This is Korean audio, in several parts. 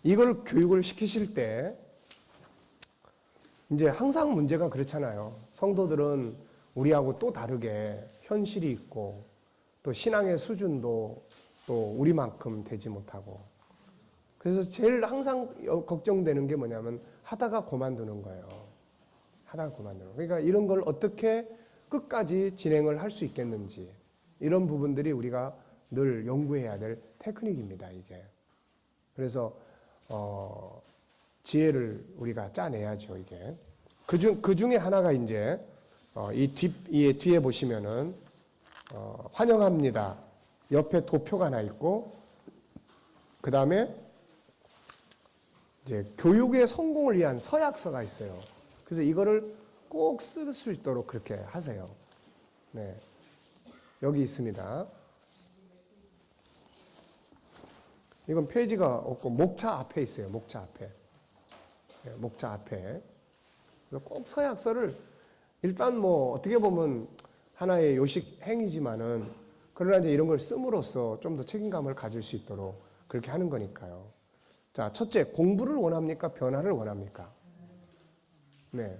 이걸 교육을 시키실 때 이제 항상 문제가 그렇잖아요. 성도들은 우리하고 또 다르게 현실이 있고 또 신앙의 수준도 또 우리만큼 되지 못하고, 그래서 제일 항상 걱정되는 게 뭐냐면 하다가 그만두는 거예요. 하다가 그만두는. 그러니까 이런 걸 어떻게 끝까지 진행을 할 수 있겠는지, 이런 부분들이 우리가 늘 연구해야 될 테크닉입니다, 이게. 그래서 지혜를 우리가 짜내야죠, 이게. 그 중에 하나가 이제 이 뒤에 보시면은 환영합니다. 옆에 도표가 하나 있고, 그 다음에 이제 교육의 성공을 위한 서약서가 있어요. 그래서 이거를 꼭 쓸 수 있도록 그렇게 하세요. 네, 여기 있습니다. 이건 페이지가 없고 목차 앞에 있어요. 목차 앞에. 네, 목차 앞에. 꼭 서약서를 일단 뭐 어떻게 보면 하나의 요식 행위지만은, 그러나 이제 이런 걸 씀으로써 좀 더 책임감을 가질 수 있도록 그렇게 하는 거니까요. 자, 첫째, 공부를 원합니까? 변화를 원합니까? 네.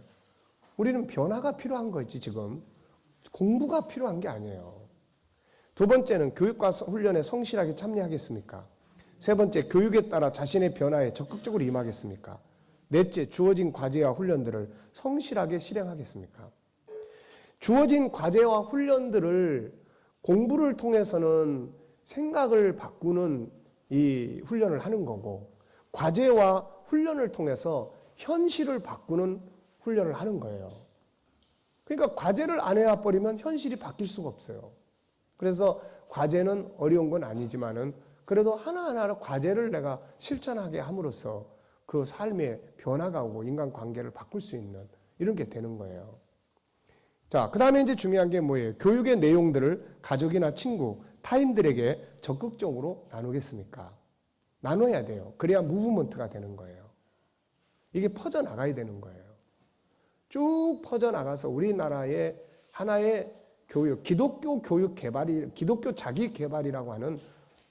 우리는 변화가 필요한 거지, 지금. 공부가 필요한 게 아니에요. 두 번째는 교육과 훈련에 성실하게 참여하겠습니까? 세 번째, 교육에 따라 자신의 변화에 적극적으로 임하겠습니까? 넷째, 주어진 과제와 훈련들을 성실하게 실행하겠습니까? 주어진 과제와 훈련들을 공부를 통해서는 생각을 바꾸는 이 훈련을 하는 거고, 과제와 훈련을 통해서 현실을 바꾸는 훈련을 하는 거예요. 그러니까 과제를 안 해버리면 현실이 바뀔 수가 없어요. 그래서 과제는 어려운 건 아니지만은 그래도 하나하나 과제를 내가 실천하게 함으로써 그 삶에 변화가 오고 인간관계를 바꿀 수 있는 이런 게 되는 거예요. 자, 그 다음에 이제 중요한 게 뭐예요? 교육의 내용들을 가족이나 친구, 타인들에게 적극적으로 나누겠습니까? 나눠야 돼요. 그래야 무브먼트가 되는 거예요. 이게 퍼져나가야 되는 거예요. 쭉 퍼져나가서 우리나라의 하나의 교육, 기독교 교육 개발이, 기독교 자기 개발이라고 하는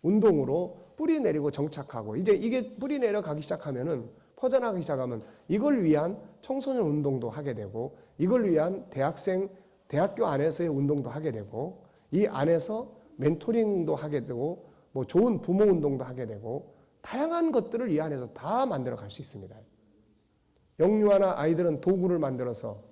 운동으로 뿌리 내리고 정착하고, 이제 이게 뿌리 내려가기 시작하면은, 퍼져나가기 시작하면 이걸 위한 청소년 운동도 하게 되고, 이걸 위한 대학생, 대학교 안에서의 운동도 하게 되고, 이 안에서 멘토링도 하게 되고, 뭐 좋은 부모 운동도 하게 되고, 다양한 것들을 이 안에서 다 만들어 갈 수 있습니다. 영유아나 아이들은 도구를 만들어서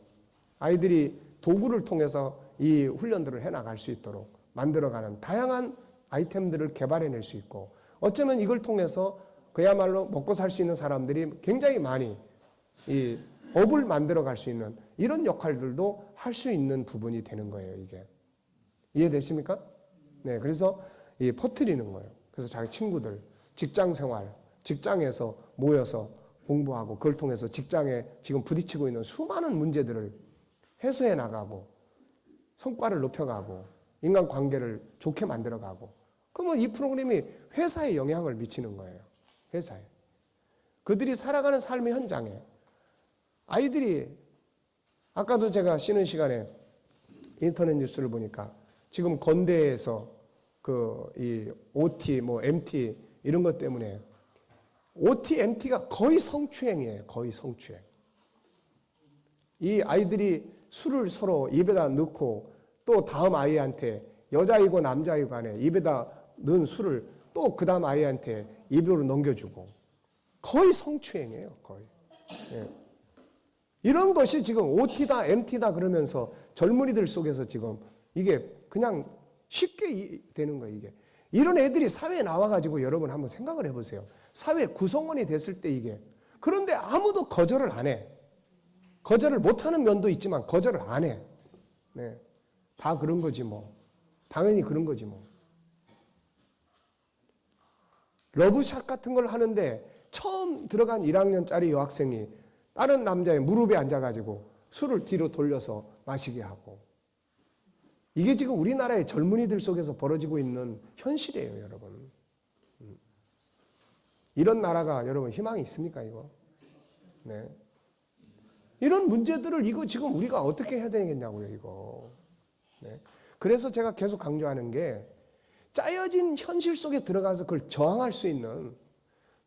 아이들이 도구를 통해서 이 훈련들을 해나갈 수 있도록 만들어가는 다양한 아이템들을 개발해낼 수 있고, 어쩌면 이걸 통해서 그야말로 먹고 살 수 있는 사람들이 굉장히 많이 이 업을 만들어갈 수 있는 이런 역할들도 할 수 있는 부분이 되는 거예요, 이게. 이해되십니까? 네, 그래서 이 퍼뜨리는 거예요. 그래서 자기 친구들, 직장 생활, 직장에서 모여서 공부하고, 그걸 통해서 직장에 지금 부딪히고 있는 수많은 문제들을 해소해 나가고, 성과를 높여가고, 인간관계를 좋게 만들어가고, 그러면 이 프로그램이 회사에 영향을 미치는 거예요. 회사에. 그들이 살아가는 삶의 현장에 아이들이, 아까도 제가 쉬는 시간에 인터넷 뉴스를 보니까 지금 건대에서 이 OT, 뭐 MT 이런 것 때문에 OT, MT가 거의 성추행이에요. 거의 성추행. 이 아이들이 술을 서로 입에다 넣고 또 다음 아이한테, 여자이고 남자이고 간에 입에다 넣은 술을 또 그 다음 아이한테 입으로 넘겨주고, 거의 성추행이에요. 거의. 예. 이런 것이 지금 OT다, MT다 그러면서 젊은이들 속에서 지금 이게 그냥 쉽게 되는 거예요, 이게. 이런 애들이 사회에 나와가지고 여러분 한번 생각을 해보세요. 사회 구성원이 됐을 때 이게. 그런데 아무도 거절을 안 해. 거절을 못하는 면도 있지만 거절을 안 해. 네. 다 그런 거지 뭐. 당연히 그런 거지 뭐. 러브샷 같은 걸 하는데 처음 들어간 1학년짜리 여학생이 다른 남자의 무릎에 앉아가지고 술을 뒤로 돌려서 마시게 하고, 이게 지금 우리나라의 젊은이들 속에서 벌어지고 있는 현실이에요, 여러분. 이런 나라가 여러분 희망이 있습니까, 이거? 네. 이런 문제들을 이거 지금 우리가 어떻게 해야 되겠냐고요, 이거. 네. 그래서 제가 계속 강조하는 게, 짜여진 현실 속에 들어가서 그걸 저항할 수 있는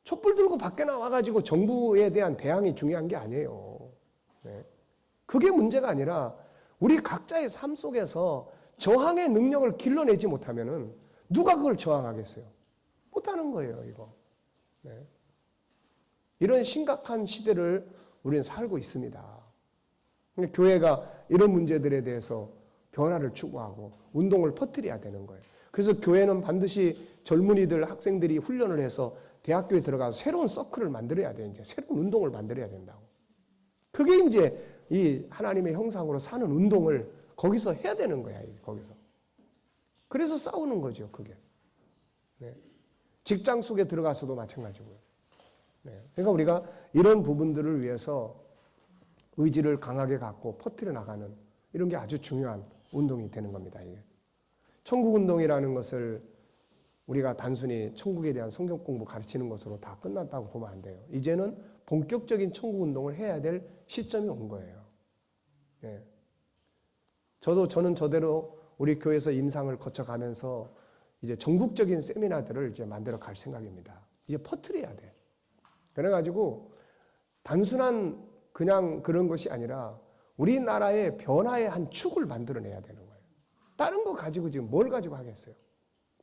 촛불 들고 밖에 나와가지고 정부에 대한 대항이 중요한 게 아니에요. 네. 그게 문제가 아니라 우리 각자의 삶 속에서 저항의 능력을 길러내지 못하면은 누가 그걸 저항하겠어요? 못하는 거예요, 이거. 네. 이런 심각한 시대를 우리는 살고 있습니다. 교회가 이런 문제들에 대해서 변화를 추구하고 운동을 퍼뜨려야 되는 거예요. 그래서 교회는 반드시 젊은이들, 학생들이 훈련을 해서 대학교에 들어가서 새로운 서클을 만들어야 돼요. 이제 새로운 운동을 만들어야 된다고. 그게 이제 이 하나님의 형상으로 사는 운동을 거기서 해야 되는 거야, 거기서. 그래서 싸우는 거죠, 그게. 네. 직장 속에 들어가서도 마찬가지고요. 네. 그러니까 우리가 이런 부분들을 위해서 의지를 강하게 갖고 퍼뜨려 나가는 이런 게 아주 중요한 운동이 되는 겁니다, 이게. 천국운동이라는 것을 우리가 단순히 천국에 대한 성경 공부 가르치는 것으로 다 끝났다고 보면 안 돼요. 이제는 본격적인 천국운동을 해야 될 시점이 온 거예요. 네. 저는 저대로 우리 교회에서 임상을 거쳐가면서 이제 전국적인 세미나들을 이제 만들어 갈 생각입니다. 이제 퍼뜨려야 돼. 그래가지고 단순한 그냥 그런 것이 아니라 우리나라의 변화의 한 축을 만들어내야 되는 거예요. 다른 거 가지고 지금 뭘 가지고 하겠어요?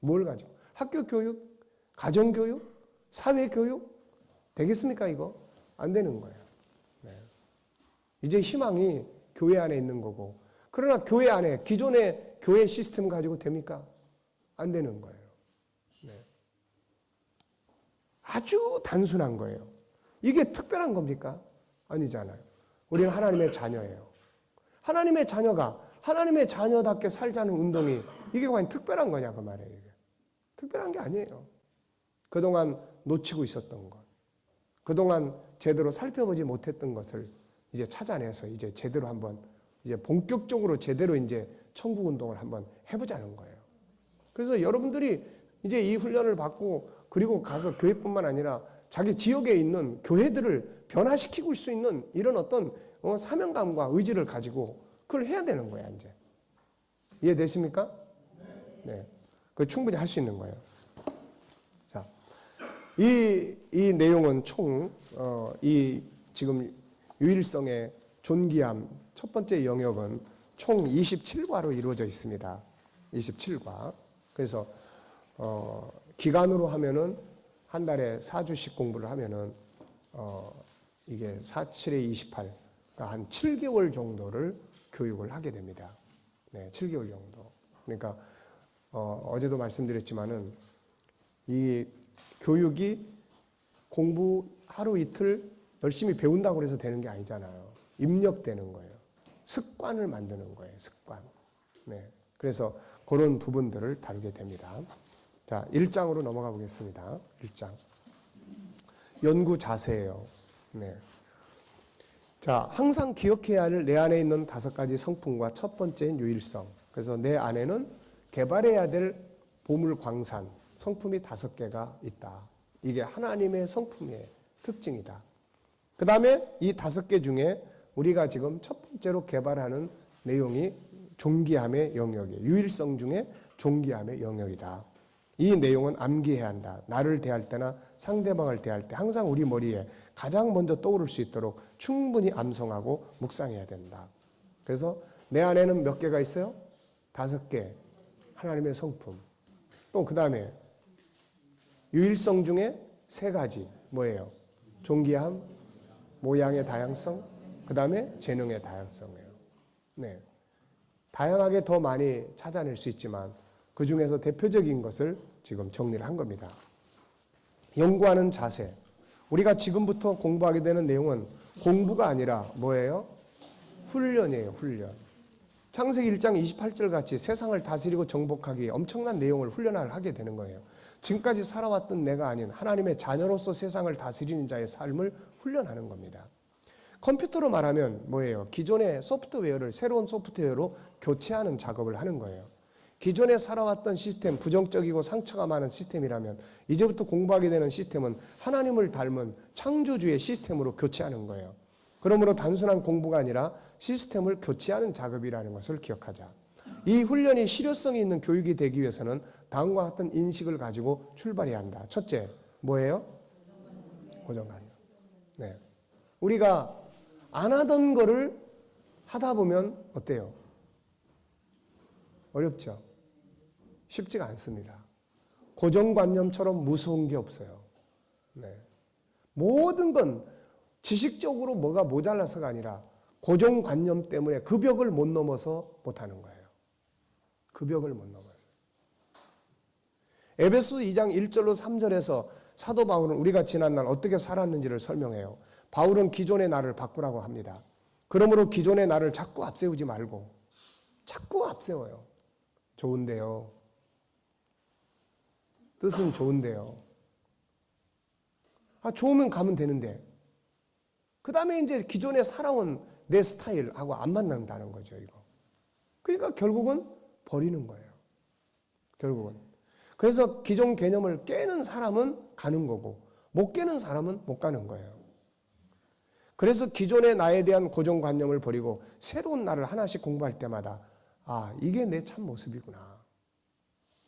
뭘 가지고? 학교 교육, 가정 교육, 사회 교육 되겠습니까 이거? 안 되는 거예요. 네. 이제 희망이 교회 안에 있는 거고, 그러나 교회 안에 기존의 교회 시스템 가지고 됩니까? 안 되는 거예요. 네. 아주 단순한 거예요. 이게 특별한 겁니까? 아니잖아요. 우리는 하나님의 자녀예요. 하나님의 자녀가 하나님의 자녀답게 살자는 운동이 이게 과연 특별한 거냐 그 말이에요. 이게. 특별한 게 아니에요. 그동안 놓치고 있었던 것, 그동안 제대로 살펴보지 못했던 것을 이제 찾아내서 이제 제대로 한번 이제 본격적으로 제대로 이제 천국 운동을 한번 해보자는 거예요. 그래서 여러분들이 이제 이 훈련을 받고 그리고 가서 교회뿐만 아니라 자기 지역에 있는 교회들을 변화시키고 수 있는 이런 어떤 사명감과 의지를 가지고 그걸 해야 되는 거야 이제. 이해되십니까? 네, 그 충분히 할 수 있는 거예요. 자, 이 내용은 이 지금 유일성의 존귀함 첫 번째 영역은 총 27과로 이루어져 있습니다. 27과. 그래서 기간으로 하면은 한 달에 4주씩 공부를 하면은 이게 4, 7에 28, 그러니까 한 7개월 정도를 교육을 하게 됩니다. 네, 7개월 정도. 그러니까 어제도 말씀드렸지만은 이 교육이 공부 하루 이틀 열심히 배운다고 해서 되는 게 아니잖아요. 입력되는 거예요. 습관을 만드는 거예요. 습관. 네. 그래서 그런 부분들을 다루게 됩니다. 자, 1장으로 넘어가 보겠습니다. 1장. 연구 자세예요. 네. 자, 항상 기억해야 할 내 안에 있는 5가지 성품과 첫 번째는 유일성. 그래서 내 안에는 개발해야 될 보물 광산, 성품이 5개가 있다. 이게 하나님의 성품의 특징이다. 그 다음에 이 5개 중에 우리가 지금 첫 번째로 개발하는 내용이 존귀함의 영역이에요. 유일성 중에 존귀함의 영역이다. 이 내용은 암기해야 한다. 나를 대할 때나 상대방을 대할 때 항상 우리 머리에 가장 먼저 떠오를 수 있도록 충분히 암송하고 묵상해야 된다. 그래서 내 안에는 몇 개가 있어요? 5개. 하나님의 성품. 또 그 다음에 유일성 중에 3가지. 뭐예요? 존귀함, 모양의 다양성, 그 다음에 재능의 다양성이에요. 네. 다양하게 더 많이 찾아낼 수 있지만 그 중에서 대표적인 것을 지금 정리를 한 겁니다. 연구하는 자세. 우리가 지금부터 공부하게 되는 내용은 공부가 아니라 뭐예요? 훈련이에요. 훈련. 창세기 1장 28절 같이 세상을 다스리고 정복하기 엄청난 내용을 훈련을 하게 되는 거예요. 지금까지 살아왔던 내가 아닌 하나님의 자녀로서 세상을 다스리는 자의 삶을 훈련하는 겁니다. 컴퓨터로 말하면 뭐예요? 기존의 소프트웨어를 새로운 소프트웨어로 교체하는 작업을 하는 거예요. 기존에 살아왔던 시스템, 부정적이고 상처가 많은 시스템이라면 이제부터 공부하게 되는 시스템은 하나님을 닮은 창조주의 시스템으로 교체하는 거예요. 그러므로 단순한 공부가 아니라 시스템을 교체하는 작업이라는 것을 기억하자. 이 훈련이 실효성이 있는 교육이 되기 위해서는 다음과 같은 인식을 가지고 출발해야 한다. 첫째, 뭐예요? 고정관념. 네. 우리가 안 하던 거를 하다 보면 어때요? 어렵죠? 쉽지가 않습니다. 고정관념처럼 무서운 게 없어요. 네. 모든 건 지식적으로 뭐가 모자라서가 아니라 고정관념 때문에 그 벽을 못 넘어서 못하는 거예요. 그 벽을 못 넘어서. 에베소 2장 1절로 3절에서 사도 바울은 우리가 지난날 어떻게 살았는지를 설명해요. 바울은 기존의 나를 바꾸라고 합니다. 그러므로 기존의 나를 자꾸 앞세우지 말고 자꾸 앞세워요. 좋은데요. 뜻은 좋은데요. 좋으면 가면 되는데 그 다음에 이제 기존에 살아온 내 스타일하고 안 맞는다는 거죠. 이거. 그러니까 결국은 버리는 거예요. 결국은. 그래서 기존 개념을 깨는 사람은 가는 거고 못 깨는 사람은 못 가는 거예요. 그래서 기존의 나에 대한 고정관념을 버리고 새로운 나를 하나씩 공부할 때마다 이게 내 참 모습이구나.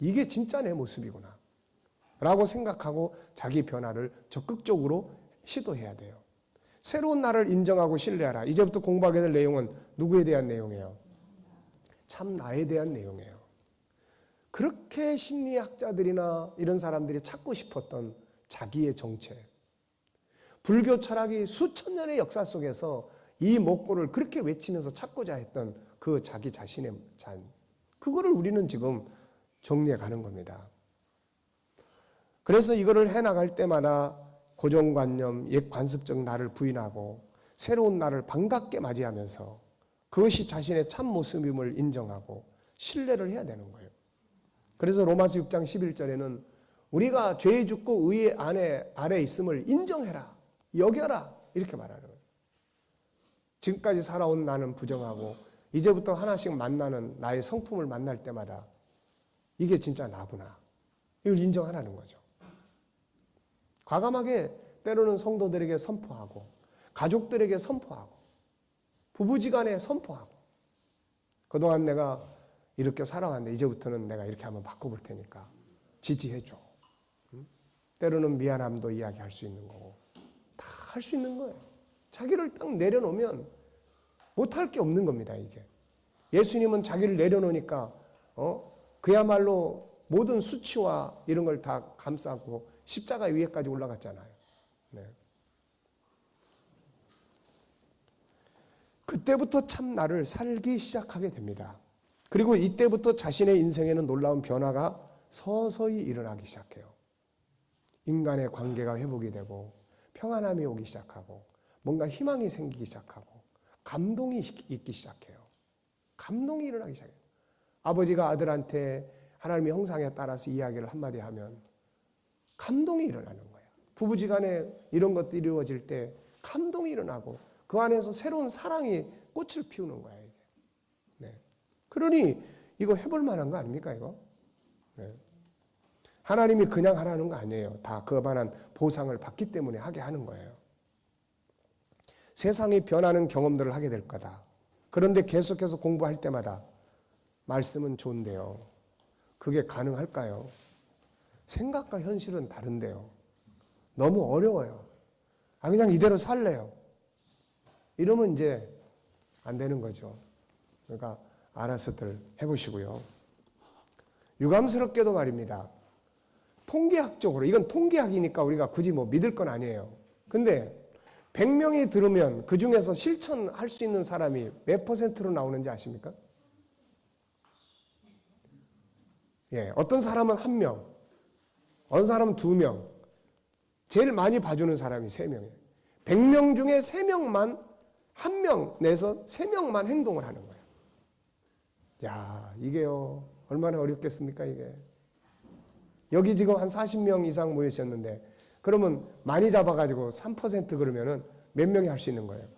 이게 진짜 내 모습이구나. 라고 생각하고 자기 변화를 적극적으로 시도해야 돼요. 새로운 나를 인정하고 신뢰하라. 이제부터 공부하게 될 내용은 누구에 대한 내용이에요? 참 나에 대한 내용이에요. 그렇게 심리학자들이나 이런 사람들이 찾고 싶었던 자기의 정체. 불교 철학이 수천 년의 역사 속에서 이 목표를 그렇게 외치면서 찾고자 했던 그 자기 자신의 삶. 그거를 우리는 지금 정리해 가는 겁니다. 그래서 이거를 해나갈 때마다 고정관념, 옛 관습적 나를 부인하고 새로운 나를 반갑게 맞이하면서 그것이 자신의 참 모습임을 인정하고 신뢰를 해야 되는 거예요. 그래서 로마서 6장 11절에는 우리가 죄에 죽고 의의 아래 있음을 인정해라, 여겨라 이렇게 말하는 거예요. 지금까지 살아온 나는 부정하고 이제부터 하나씩 만나는 나의 성품을 만날 때마다 이게 진짜 나구나. 이걸 인정하라는 거죠. 과감하게 때로는 성도들에게 선포하고 가족들에게 선포하고 부부지간에 선포하고 그동안 내가 이렇게 살아왔는데 이제부터는 내가 이렇게 한번 바꿔볼 테니까 지지해줘. 때로는 미안함도 이야기할 수 있는 거고 다 할 수 있는 거예요. 자기를 딱 내려놓으면 못할 게 없는 겁니다. 이게 예수님은 자기를 내려놓으니까 그야말로 모든 수치와 이런 걸 다 감싸고 십자가 위에까지 올라갔잖아요. 네. 그때부터 참 나를 살기 시작하게 됩니다. 그리고 이때부터 자신의 인생에는 놀라운 변화가 서서히 일어나기 시작해요. 인간의 관계가 회복이 되고 평안함이 오기 시작하고 뭔가 희망이 생기기 시작하고 감동이 있기 시작해요. 감동이 일어나기 시작해요. 아버지가 아들한테 하나님의 형상에 따라서 이야기를 한마디 하면 감동이 일어나는 거예요. 부부지간에 이런 것들이 이루어질 때 감동이 일어나고 그 안에서 새로운 사랑이 꽃을 피우는 거예요. 이게. 네. 그러니 이거 해볼 만한 거 아닙니까 이거? 네. 하나님이 그냥 하라는 거 아니에요. 다 그만한 보상을 받기 때문에 하게 하는 거예요. 세상이 변하는 경험들을 하게 될 거다. 그런데 계속해서 공부할 때마다 말씀은 좋은데요. 그게 가능할까요? 생각과 현실은 다른데요. 너무 어려워요. 그냥 이대로 살래요. 이러면 이제 안 되는 거죠. 그러니까 알아서들 해보시고요. 유감스럽게도 말입니다. 통계학적으로, 이건 통계학이니까 우리가 굳이 믿을 건 아니에요. 근데 100명이 들으면 그 중에서 실천할 수 있는 사람이 몇 퍼센트로 나오는지 아십니까? 예, 어떤 사람은 1명, 어떤 사람은 2명, 제일 많이 봐주는 사람이 3명이에요. 100명 중에 3명만, 1명 내서 3명만 행동을 하는 거예요. 야, 이게요, 얼마나 어렵겠습니까, 이게. 여기 지금 한 40명 이상 모이셨는데, 그러면 많이 잡아가지고 3% 그러면은 몇 명이 할 수 있는 거예요?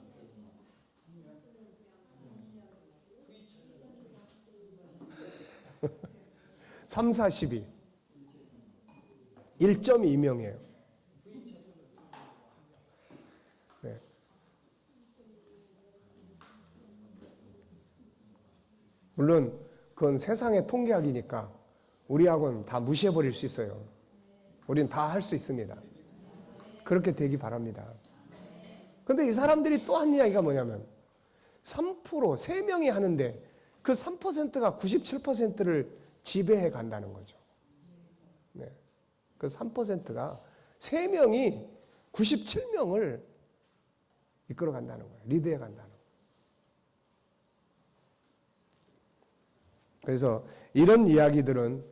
3, 4, 12. 1.2명이에요. 네. 물론 그건 세상의 통계학이니까 우리하고는 다 무시해버릴 수 있어요. 우리는 다 할 수 있습니다. 그렇게 되기 바랍니다. 근데 이 사람들이 또 한 이야기가 뭐냐면 3%, 3명이 하는데 그 3%가 97%를 지배해 간다는 거죠. 네. 그 3%가 3명이 97명을 이끌어 간다는 거예요. 리드해 간다는 거예요. 그래서 이런 이야기들은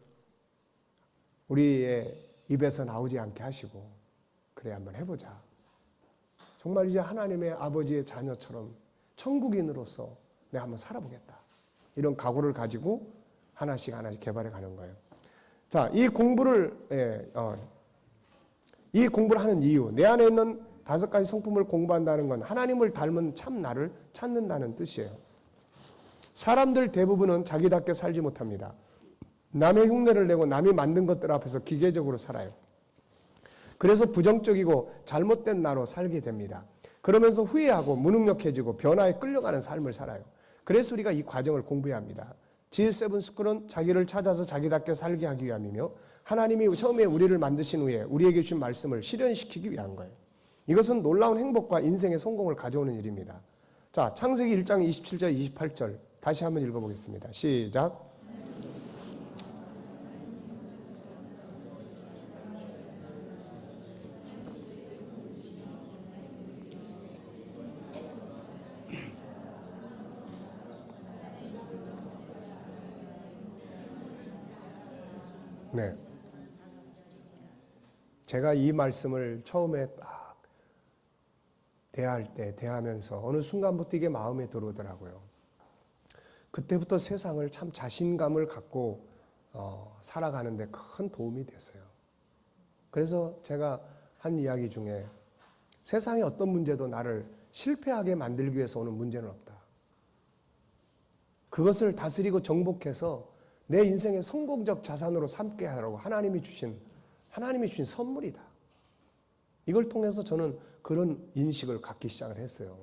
우리의 입에서 나오지 않게 하시고 그래 한번 해보자. 정말 이제 하나님의 아버지의 자녀처럼 천국인으로서 내가 한번 살아보겠다. 이런 각오를 가지고 하나씩 개발해 가는 거예요. 자, 이 공부를 하는 이유, 내 안에 있는 5가지 성품을 공부한다는 건 하나님을 닮은 참 나를 찾는다는 뜻이에요. 사람들 대부분은 자기답게 살지 못합니다. 남의 흉내를 내고 남이 만든 것들 앞에서 기계적으로 살아요. 그래서 부정적이고 잘못된 나로 살게 됩니다. 그러면서 후회하고 무능력해지고 변화에 끌려가는 삶을 살아요. 그래서 우리가 이 과정을 공부해야 합니다. G7 스쿨은 자기를 찾아서 자기답게 살게 하기 위함이며 하나님이 처음에 우리를 만드신 후에 우리에게 주신 말씀을 실현시키기 위한 거예요. 이것은 놀라운 행복과 인생의 성공을 가져오는 일입니다. 자, 창세기 1장 27절 28절 다시 한번 읽어보겠습니다. 시작. 네. 제가 이 말씀을 처음에 딱 대하면서 어느 순간부터 이게 마음에 들어오더라고요. 그때부터 세상을 참 자신감을 갖고 살아가는데 큰 도움이 됐어요. 그래서 제가 한 이야기 중에 세상의 어떤 문제도 나를 실패하게 만들기 위해서 오는 문제는 없다. 그것을 다스리고 정복해서 내 인생의 성공적 자산으로 삼게 하라고 하나님이 주신 선물이다. 이걸 통해서 저는 그런 인식을 갖기 시작을 했어요.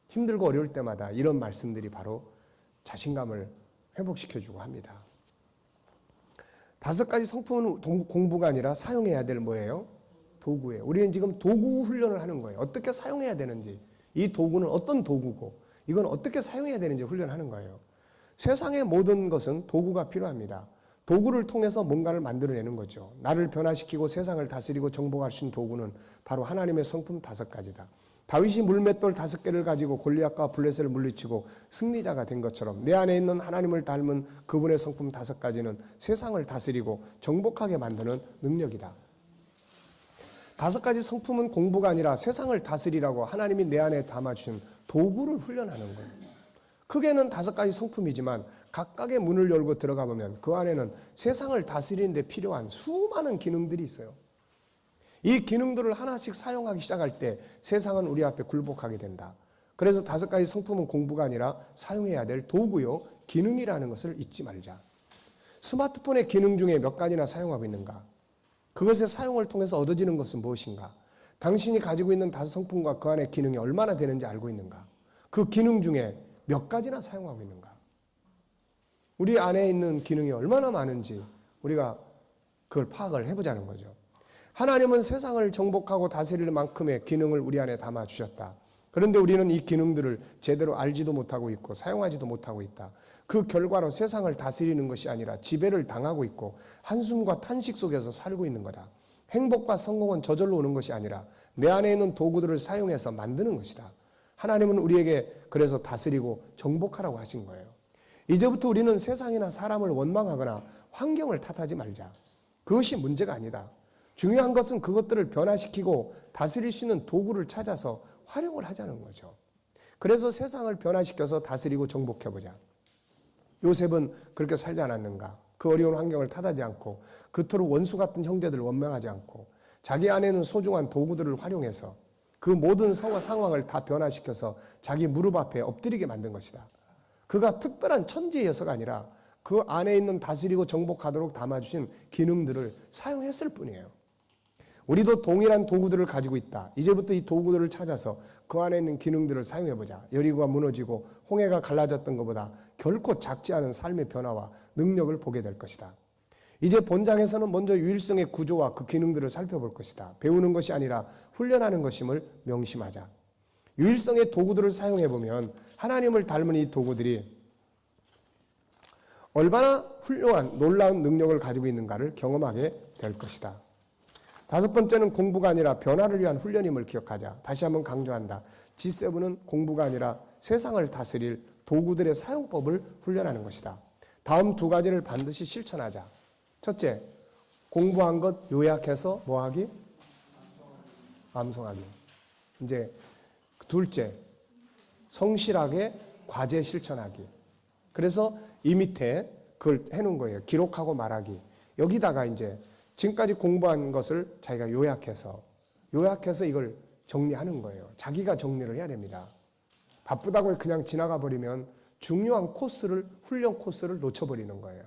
힘들고 어려울 때마다 이런 말씀들이 바로 자신감을 회복시켜주고 합니다. 5가지 성품은 공부가 아니라 사용해야 될 뭐예요? 도구예요. 우리는 지금 도구 훈련을 하는 거예요. 어떻게 사용해야 되는지, 이 도구는 어떤 도구고 이건 어떻게 사용해야 되는지 훈련하는 거예요. 세상의 모든 것은 도구가 필요합니다. 도구를 통해서 뭔가를 만들어내는 거죠. 나를 변화시키고 세상을 다스리고 정복할 수 있는 도구는 바로 하나님의 성품 5가지다. 다윗이 물맷돌 5개를 가지고 골리앗과 블레셋을 물리치고 승리자가 된 것처럼 내 안에 있는 하나님을 닮은 그분의 성품 5가지는 세상을 다스리고 정복하게 만드는 능력이다. 5가지 성품은 공부가 아니라 세상을 다스리라고 하나님이 내 안에 담아주신 도구를 훈련하는 거예요. 크게는 5가지 성품이지만 각각의 문을 열고 들어가 보면 그 안에는 세상을 다스리는 데 필요한 수많은 기능들이 있어요. 이 기능들을 하나씩 사용하기 시작할 때 세상은 우리 앞에 굴복하게 된다. 그래서 5가지 성품은 공부가 아니라 사용해야 될 도구요, 기능이라는 것을 잊지 말자. 스마트폰의 기능 중에 몇 가지나 사용하고 있는가? 그것의 사용을 통해서 얻어지는 것은 무엇인가? 당신이 가지고 있는 5 성품과 그 안의 기능이 얼마나 되는지 알고 있는가? 그 기능 중에 몇 가지나 사용하고 있는가? 우리 안에 있는 기능이 얼마나 많은지 우리가 그걸 파악을 해보자는 거죠. 하나님은 세상을 정복하고 다스릴 만큼의 기능을 우리 안에 담아주셨다. 그런데 우리는 이 기능들을 제대로 알지도 못하고 있고 사용하지도 못하고 있다. 그 결과로 세상을 다스리는 것이 아니라 지배를 당하고 있고 한숨과 탄식 속에서 살고 있는 거다. 행복과 성공은 저절로 오는 것이 아니라 내 안에 있는 도구들을 사용해서 만드는 것이다. 하나님은 우리에게 그래서 다스리고 정복하라고 하신 거예요. 이제부터 우리는 세상이나 사람을 원망하거나 환경을 탓하지 말자. 그것이 문제가 아니다. 중요한 것은 그것들을 변화시키고 다스릴 수 있는 도구를 찾아서 활용을 하자는 거죠. 그래서 세상을 변화시켜서 다스리고 정복해보자. 요셉은 그렇게 살지 않았는가? 그 어려운 환경을 탓하지 않고 그토록 원수 같은 형제들을 원망하지 않고 자기 안에는 소중한 도구들을 활용해서 그 모든 상황을 다 변화시켜서 자기 무릎 앞에 엎드리게 만든 것이다. 그가 특별한 천지의 여서가 아니라 그 안에 있는 다스리고 정복하도록 담아주신 기능들을 사용했을 뿐이에요. 우리도 동일한 도구들을 가지고 있다. 이제부터 이 도구들을 찾아서 그 안에 있는 기능들을 사용해보자. 여리고가 무너지고 홍해가 갈라졌던 것보다 결코 작지 않은 삶의 변화와 능력을 보게 될 것이다. 이제 본장에서는 먼저 유일성의 구조와 그 기능들을 살펴볼 것이다. 배우는 것이 아니라 훈련하는 것임을 명심하자. 유일성의 도구들을 사용해 보면 하나님을 닮은 이 도구들이 얼마나 훌륭한 놀라운 능력을 가지고 있는가를 경험하게 될 것이다. 다섯 번째는 공부가 아니라 변화를 위한 훈련임을 기억하자. 다시 한번 강조한다. G7은 공부가 아니라 세상을 다스릴 도구들의 사용법을 훈련하는 것이다. 다음 두 가지를 반드시 실천하자. 첫째, 공부한 것 요약해서 뭐하기? 암송하기. 이제 둘째, 성실하게 과제 실천하기. 그래서 이 밑에 그걸 해놓은 거예요. 기록하고 말하기. 여기다가 이제 지금까지 공부한 것을 자기가 요약해서 이걸 정리하는 거예요. 자기가 정리를 해야 됩니다. 바쁘다고 그냥 지나가 버리면 중요한 코스를, 훈련 코스를 놓쳐버리는 거예요.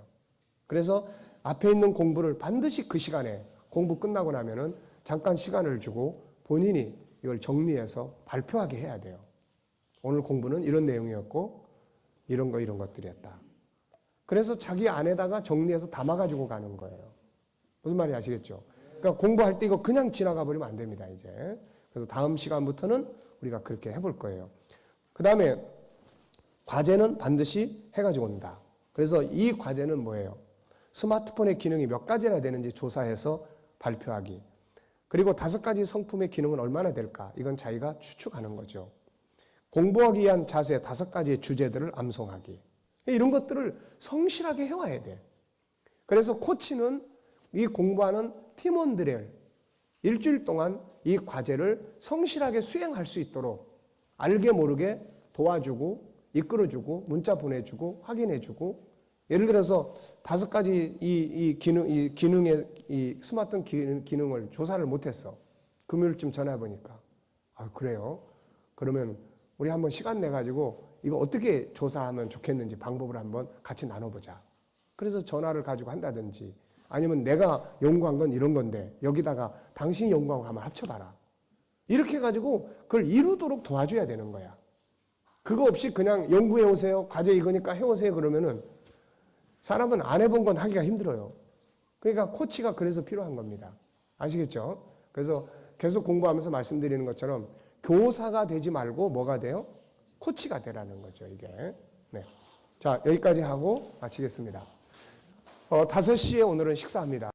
그래서 앞에 있는 공부를 반드시 그 시간에 공부 끝나고 나면은 잠깐 시간을 주고 본인이 이걸 정리해서 발표하게 해야 돼요. 오늘 공부는 이런 내용이었고 이런 것들이었다. 그래서 자기 안에다가 정리해서 담아가지고 가는 거예요. 무슨 말인지 아시겠죠? 그러니까 공부할 때 이거 그냥 지나가 버리면 안 됩니다, 이제. 그래서 다음 시간부터는 우리가 그렇게 해볼 거예요. 그 다음에 과제는 반드시 해가지고 온다. 그래서 이 과제는 뭐예요? 스마트폰의 기능이 몇 가지나 되는지 조사해서 발표하기. 그리고 5가지 성품의 기능은 얼마나 될까? 이건 자기가 추측하는 거죠. 공부하기 위한 자세 5가지의 주제들을 암송하기. 이런 것들을 성실하게 해와야 돼. 그래서 코치는 이 공부하는 팀원들의 일주일 동안 이 과제를 성실하게 수행할 수 있도록 알게 모르게 도와주고 이끌어주고 문자 보내주고 확인해주고 예를 들어서 5가지 이 스마트폰 기능을 조사를 못했어. 금요일쯤 전화 보니까 아 그래요? 그러면 우리 한번 시간 내가지고 이거 어떻게 조사하면 좋겠는지 방법을 한번 같이 나눠보자. 그래서 전화를 가지고 한다든지 아니면 내가 연구한 건 이런 건데 여기다가 당신이 연구한 거 한번 합쳐봐라. 이렇게 해가지고 그걸 이루도록 도와줘야 되는 거야. 그거 없이 그냥 연구해오세요. 과제 이거니까 해오세요. 그러면은 사람은 안 해본 건 하기가 힘들어요. 그러니까 코치가 그래서 필요한 겁니다. 아시겠죠? 그래서 계속 공부하면서 말씀드리는 것처럼 교사가 되지 말고 뭐가 돼요? 코치가 되라는 거죠, 이게. 네. 자, 여기까지 하고 마치겠습니다. 5시에 오늘은 식사합니다.